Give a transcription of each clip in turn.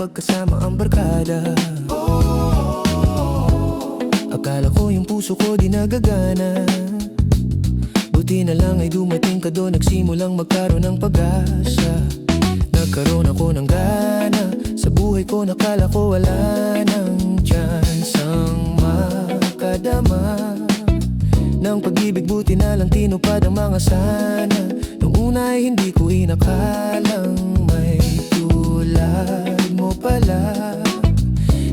kapag kasama ang barkada. Akala ko yung puso ko di nagagana. Buti na lang ay dumating ka doon, nagsimulang magkaroon ng pag-asa. Nagkaroon ako ng gana sa buhay ko, nakala ko wala nang tsansang makadama ng pag-ibig. Buti na lang tinupad ang mga sana. Nung una ay hindi ko inakalang may tulad mo pala.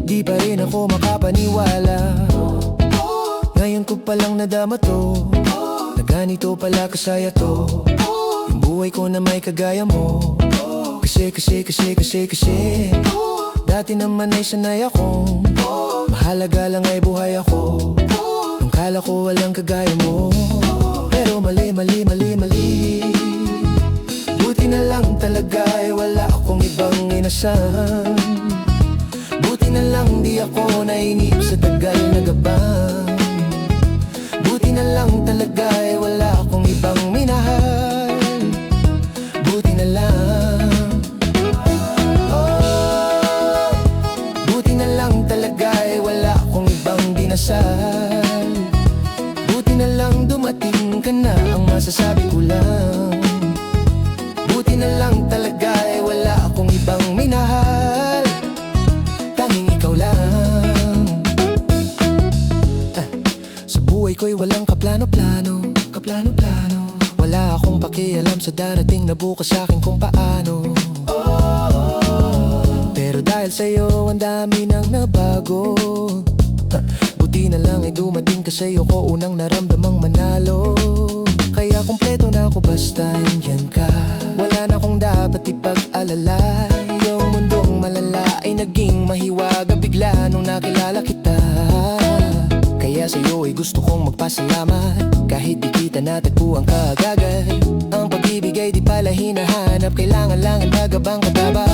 Di pa rin ako makapaniwala. Ngayon ko palang nadama to, na ganito pala kasaya to, yung buhay ko na may kagaya mo. Kasi dati naman ay sanay akong mahalaga lang ay buhay ako. Nung kala ko walang kagaya mo, pero mali. Buti na lang talaga ay wala akong ibang inasahan. Buti na lang di ako nainip sa tagal na gabang. Buti na lang talaga ay wala akong ibang minahal. Buti na lang, oh, buti na lang talaga ay wala akong ibang dinasal. Buti na lang dumating ka na, ang masasabi ko lang. Buti na lang talaga ay wala akong ibang minahal, tanging ikaw lang. Sa buhay ko'y walang kaplano-plano. Wala akong pakialam sa darating na bukas sa'kin kung paano. Pero dahil sa'yo ang dami nang nabago. Buti na lang ay dumating ka, sa'yo ko unang naramdamang manalo. Kaya kumpleto na ako basta andyan ka. Wala na akong dapat ipag-alala. Yung mundong malala ay naging mahiwaga bigla nung nakilala kita. Kaya sa'yo ay gusto kong magpasalamat, kahit di kita natagpuan kaagad. Ang pag-ibig ay di pala hinahanap, kailangan lang ang nagabang kataba.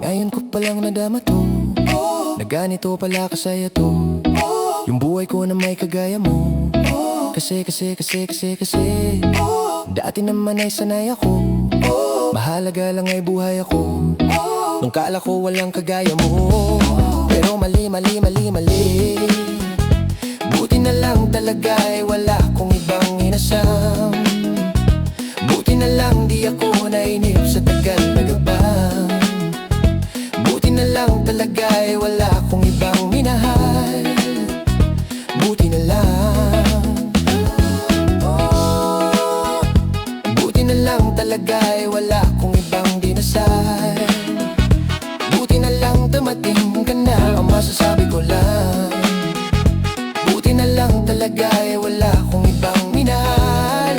Ngayon ko palang nadama to, na ganito pala kasaya to, yung buhay ko na may kagaya mo. Kasi dati naman ay sanay ako, mahalaga lang ay buhay ako. Nung kala ko walang kagaya mo, pero mali. Buti na lang talaga ay wala akong ibang inasam. Buti na lang di ako nainip sa tagal na gabang. Buti na lang talaga ay wala akong ibang minahal. Buti na lang, oh, buti na lang talaga ay wala akong ibang dinasal. Buti na lang dumating ka na, ang masasabi ko lang. Buti na lang talaga ay wala akong ibang minahal,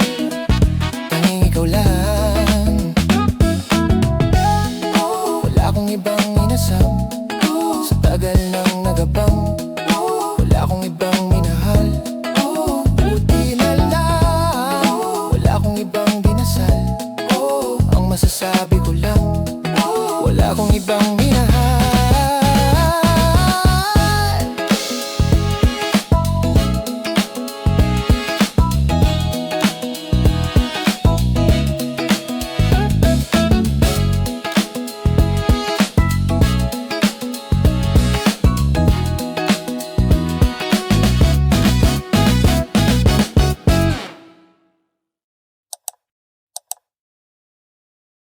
tanging ikaw lang. Wala akong ibang inasam sa tagal ng nagabang. Wala akong ibang